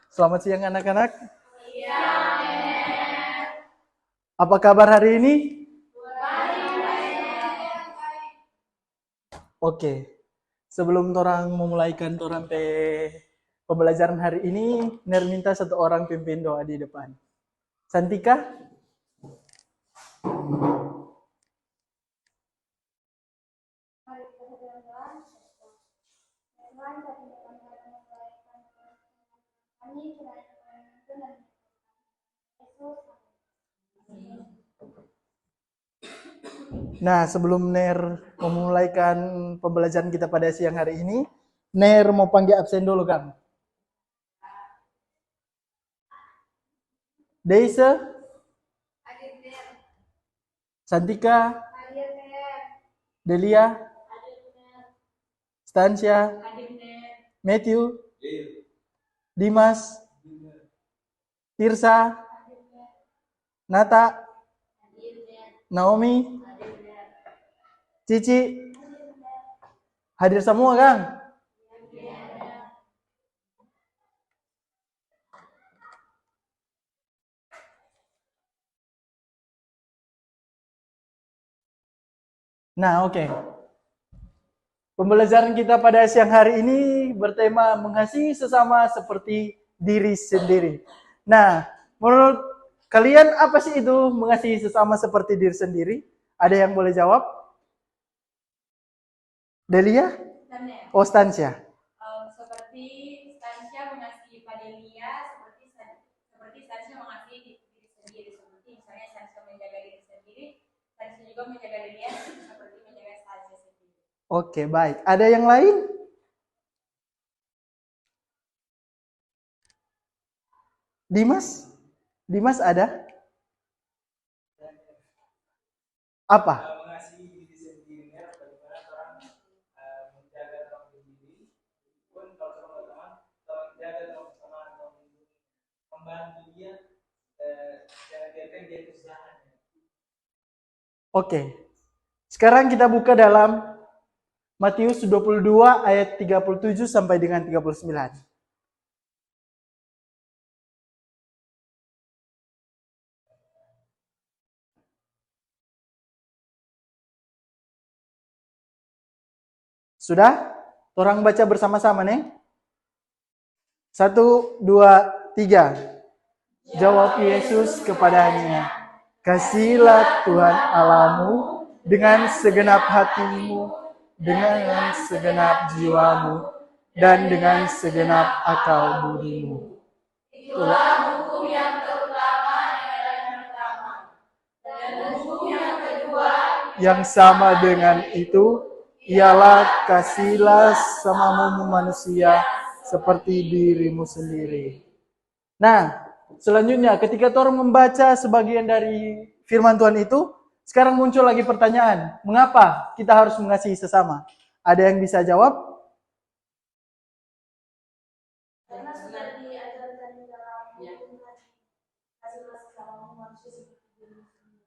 Selamat siang anak-anak. Apa kabar hari ini? Oke. Sebelum torang memulaikan torang pembelajaran hari ini, Ner minta satu orang pimpin doa di depan. Santika? Nah, sebelum Ner memulaikan pembelajaran kita pada siang hari ini, Ner mau panggil absen dulu, Kang. Deise? Santika? Delia? Stansia? Matthew? Dimas? Tirsa? Nata? Naomi? Cici? Hadir semua, Kang? Nah, oke. Pembelajaran kita pada siang hari ini bertema mengasihi sesama seperti diri sendiri. Nah, menurut kalian apa sih itu mengasihi sesama seperti diri sendiri? Ada yang boleh jawab? Delia? Oh, Stansia. Seperti Stansia mengasihi Padelia, seperti Stansia mengasihi diri sendiri. Seperti misalnya Stansia menjaga diri sendiri, Stansia juga menjaga Delia seperti menjaga Stansia sendiri. Oke, baik. Ada yang lain? Dimas? Dimas ada? Apa? Mengasihi diri sendirinya, bagaimana orang menjaga orang sendiri, pun kalau teman-teman menjaga teman-teman atau membantu dia, jangan biarkan dia kesusahan. Oke. Sekarang kita buka dalam Matius 22 ayat 37 sampai dengan 39. Sudah? Orang baca bersama-sama nih. 1, 2, 3. Jawab Yesus kepadanya, "Kasihilah Tuhan Allahmu dengan segenap hatimu, dengan segenap jiwamu, dan dengan segenap akal budimu." Itulah hukum yang terutama yang pertama. Dan hukum yang kedua yang sama dengan itu ialah kasihilah sesamamu manusia seperti dirimu sendiri. Nah, selanjutnya ketika Torah membaca sebagian dari firman Tuhan itu, sekarang muncul lagi pertanyaan, mengapa kita harus mengasihi sesama? Ada yang bisa jawab? karena sudah diajarkan di dalam kasihilah sesamamu manusia seperti dirimu sendiri.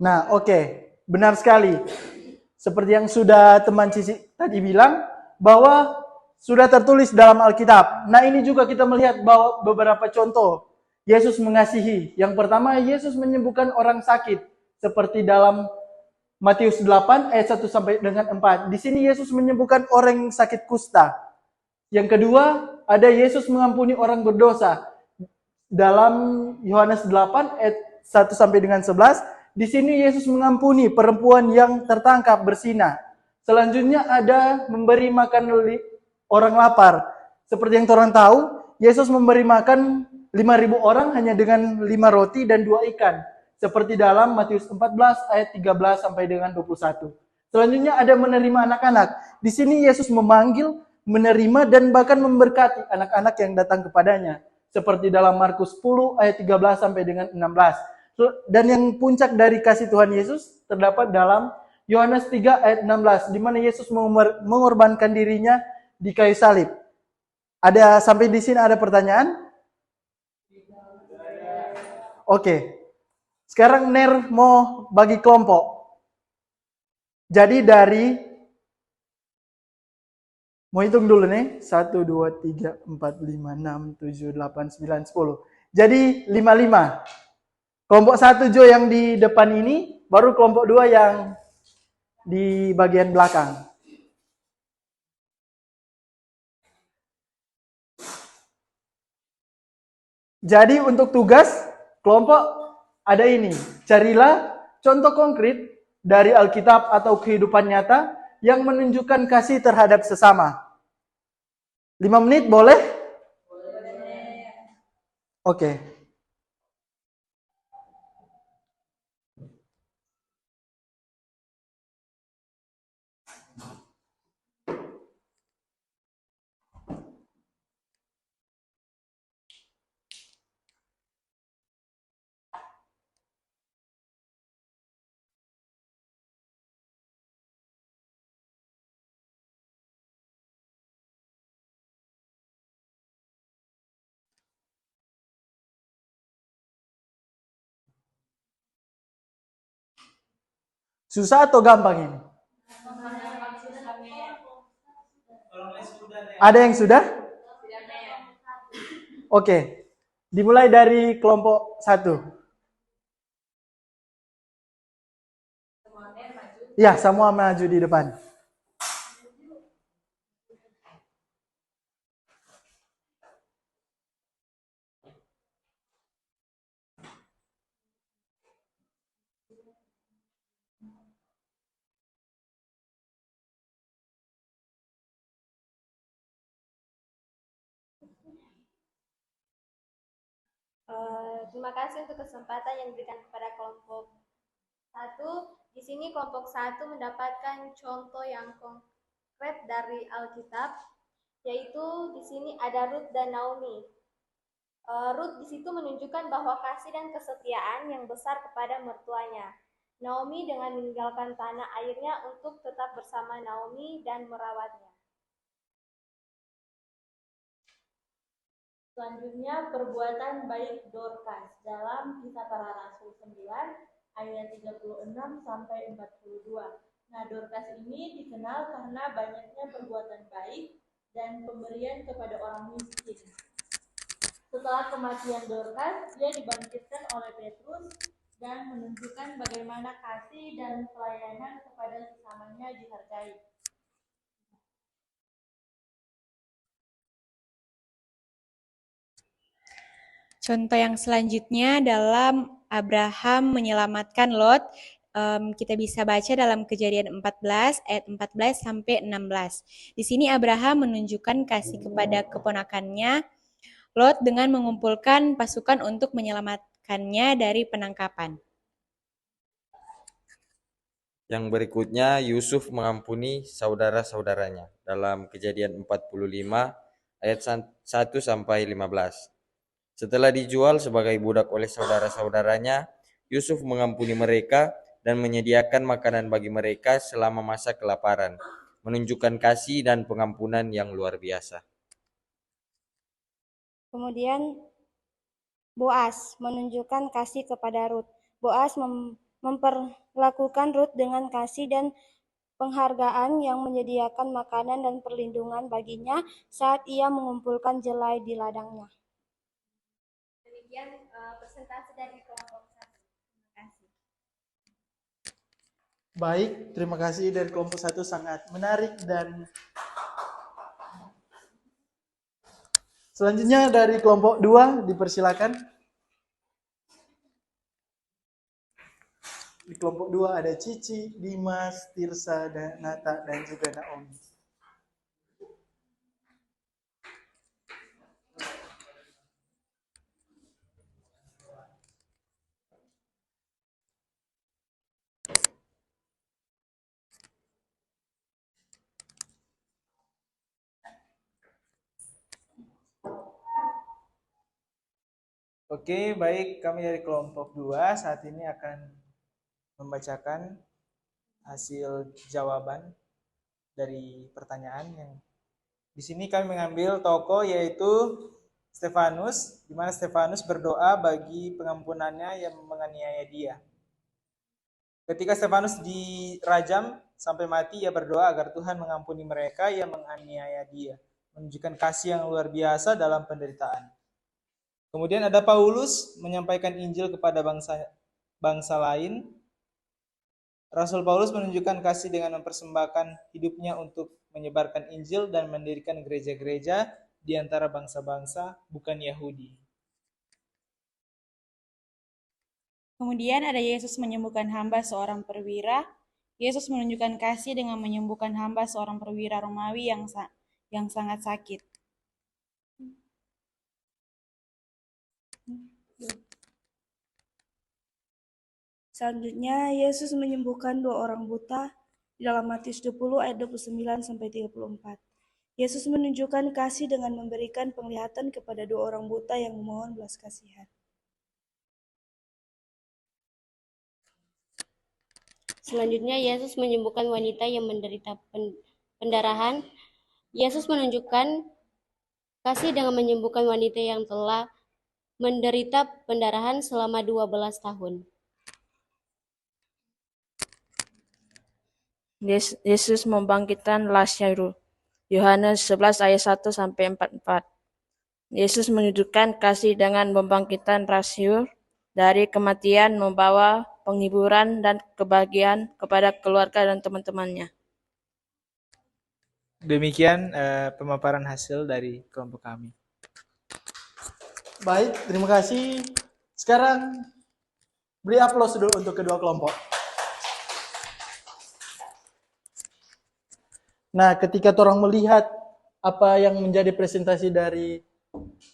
Nah, oke. Benar sekali. Seperti yang sudah teman Cici tadi bilang, bahwa sudah tertulis dalam Alkitab. Nah, ini juga kita melihat bahwa beberapa contoh Yesus mengasihi. Yang pertama, Yesus menyembuhkan orang sakit. Seperti dalam Matius 8 ayat 1 sampai dengan 4. Di sini Yesus menyembuhkan orang yang sakit kusta. Yang kedua, ada Yesus mengampuni orang berdosa. Dalam Yohanes 8 ayat 1 sampai dengan 11, di sini Yesus mengampuni perempuan yang tertangkap berzina. Selanjutnya ada memberi makan orang lapar. Seperti yang orang tahu, Yesus memberi makan 5.000 orang hanya dengan 5 roti dan 2 ikan. Seperti dalam Matius 14 ayat 13 sampai dengan 21. Selanjutnya ada menerima anak-anak. Di sini Yesus memanggil, menerima, dan bahkan memberkati anak-anak yang datang kepadanya. Seperti dalam Markus 10 ayat 13 sampai dengan 16. Dan yang puncak dari kasih Tuhan Yesus terdapat dalam Yohanes 3 ayat 16, di mana Yesus mengorbankan dirinya di kayu salib. Ada sampai di sini ada pertanyaan? Oke. Sekarang Ner mau bagi kelompok. Jadi Mau hitung dulu nih. 1, 2, 3, 4, 5, 6, 7, 8, 9, 10. Jadi 55. Kelompok 1 Jo yang di depan ini, baru kelompok 2 yang di bagian belakang. Jadi untuk tugas kelompok ada ini. Carilah contoh konkret dari Alkitab atau kehidupan nyata yang menunjukkan kasih terhadap sesama. 5 menit boleh? Oke. Susah atau gampang ini? Ada yang sudah? Oke. Dimulai dari kelompok 1. Ya, semua maju di depan. Terima kasih untuk kesempatan yang diberikan kepada kelompok 1. Di sini kelompok 1 mendapatkan contoh yang konkret dari Alkitab, yaitu di sini ada Ruth dan Naomi. Ruth di situ menunjukkan bahwa kasih dan kesetiaan yang besar kepada mertuanya. Naomi dengan meninggalkan tanah airnya untuk tetap bersama Naomi dan merawatnya. Selanjutnya perbuatan baik Dorcas dalam Kisah Para Rasul 9 ayat 36 sampai 42. Nah, Dorcas ini dikenal karena banyaknya perbuatan baik dan pemberian kepada orang miskin. Setelah kematian Dorcas, dia dibangkitkan oleh Petrus dan menunjukkan bagaimana kasih dan pelayanan kepada sesamanya dihargai. Contoh yang selanjutnya dalam Abraham menyelamatkan Lot, kita bisa baca dalam Kejadian 14 ayat 14 sampai 16. Di sini Abraham menunjukkan kasih kepada keponakannya Lot dengan mengumpulkan pasukan untuk menyelamatkannya dari penangkapan. Yang berikutnya, Yusuf mengampuni saudara-saudaranya dalam Kejadian 45 ayat 1 sampai 15. Setelah dijual sebagai budak oleh saudara-saudaranya, Yusuf mengampuni mereka dan menyediakan makanan bagi mereka selama masa kelaparan, menunjukkan kasih dan pengampunan yang luar biasa. Kemudian Boas menunjukkan kasih kepada Ruth. Boas memperlakukan Ruth dengan kasih dan penghargaan yang menyediakan makanan dan perlindungan baginya saat ia mengumpulkan jelai di ladangnya. Demikian presentasi dari kelompok 1. Terima kasih. Baik, terima kasih dari kelompok 1 sangat menarik dan selanjutnya dari kelompok 2 dipersilakan. Di kelompok 2 ada Cici, Dimas, Tirsa, dan Nata dan juga Naomi. Oke, baik, kami dari kelompok 2 saat ini akan membacakan hasil jawaban dari pertanyaan yang di sini kami mengambil tokoh yaitu Stefanus, di mana Stefanus berdoa bagi pengampunannya yang menganiaya dia. Ketika Stefanus dirajam, sampai mati ia berdoa agar Tuhan mengampuni mereka yang menganiaya dia, menunjukkan kasih yang luar biasa dalam penderitaan. Kemudian ada Paulus menyampaikan Injil kepada bangsa lain. Rasul Paulus menunjukkan kasih dengan mempersembahkan hidupnya untuk menyebarkan Injil dan mendirikan gereja-gereja di antara bangsa-bangsa bukan Yahudi. Kemudian ada Yesus menyembuhkan hamba seorang perwira. Yesus menunjukkan kasih dengan menyembuhkan hamba seorang perwira Romawi yang sangat sakit. Selanjutnya, Yesus menyembuhkan 2 orang buta di dalam Matius 20 ayat 29 sampai 34. Yesus menunjukkan kasih dengan memberikan penglihatan kepada 2 orang buta yang memohon belas kasihan. Selanjutnya, Yesus menyembuhkan wanita yang menderita pendarahan. Yesus menunjukkan kasih dengan menyembuhkan wanita yang telah menderita pendarahan selama 12 tahun. Yesus membangkitkan Lazarus. Yohanes 11 ayat 1 sampai 44. Yesus menunjukkan kasih dengan membangkitkan Lazarus dari kematian, membawa penghiburan dan kebahagiaan kepada keluarga dan teman-temannya. Demikian pemaparan hasil dari kelompok kami. Baik, terima kasih. Sekarang beri aplaus dulu untuk kedua kelompok. Nah, ketika orang melihat apa yang menjadi presentasi dari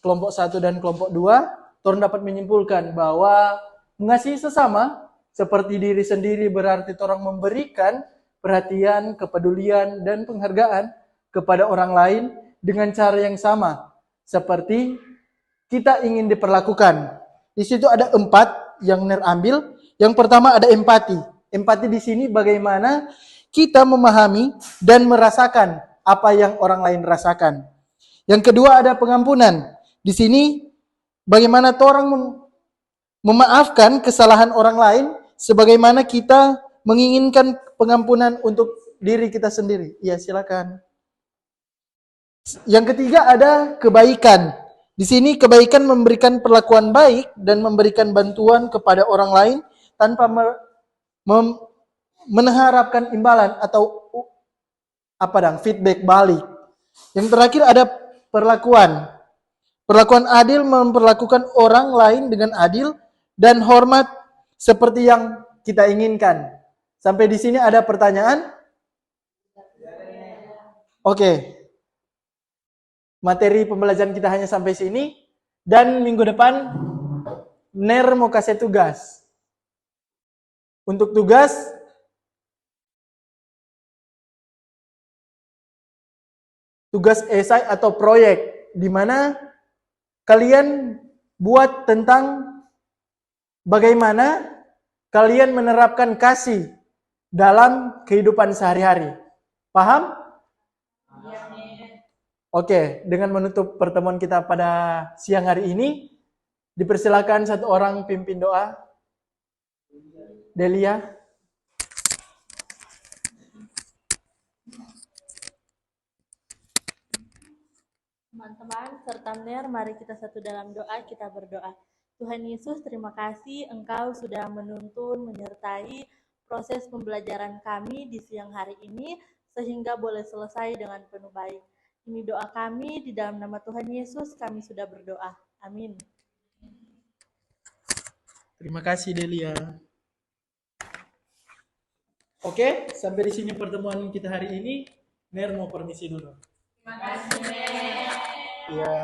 kelompok 1 dan kelompok 2, orang dapat menyimpulkan bahwa mengasihi sesama seperti diri sendiri berarti orang memberikan perhatian, kepedulian, dan penghargaan kepada orang lain dengan cara yang sama seperti kita ingin diperlakukan. Di situ ada 4 yang Ner ambil. Yang pertama ada empati. Empati di sini bagaimana kita memahami dan merasakan apa yang orang lain rasakan. Yang kedua ada pengampunan. Di sini bagaimana orang memaafkan kesalahan orang lain sebagaimana kita menginginkan pengampunan untuk diri kita sendiri. Ya, silakan. Yang ketiga ada kebaikan. Di sini kebaikan memberikan perlakuan baik dan memberikan bantuan kepada orang lain tanpa mengharapkan imbalan atau feedback balik. Yang terakhir ada perlakuan. Perlakuan adil memperlakukan orang lain dengan adil dan hormat seperti yang kita inginkan. Sampai di sini ada pertanyaan? Oke. Materi pembelajaran kita hanya sampai sini dan minggu depan Ner mau kasih tugas. Untuk tugas esai atau proyek di mana kalian buat tentang bagaimana kalian menerapkan kasih dalam kehidupan sehari-hari. Paham? Oke, dengan menutup pertemuan kita pada siang hari ini, dipersilakan satu orang pimpin doa. Delia. Teman-teman serta Ner, mari kita satu dalam doa, kita berdoa. Tuhan Yesus, terima kasih Engkau sudah menuntun, menyertai proses pembelajaran kami di siang hari ini, sehingga boleh selesai dengan penuh baik. Ini doa kami, di dalam nama Tuhan Yesus kami sudah berdoa. Amin. Terima kasih Delia. Oke, sampai di sini pertemuan kita hari ini. Ner mau permisi dulu. Terima kasih, Ner. Ya.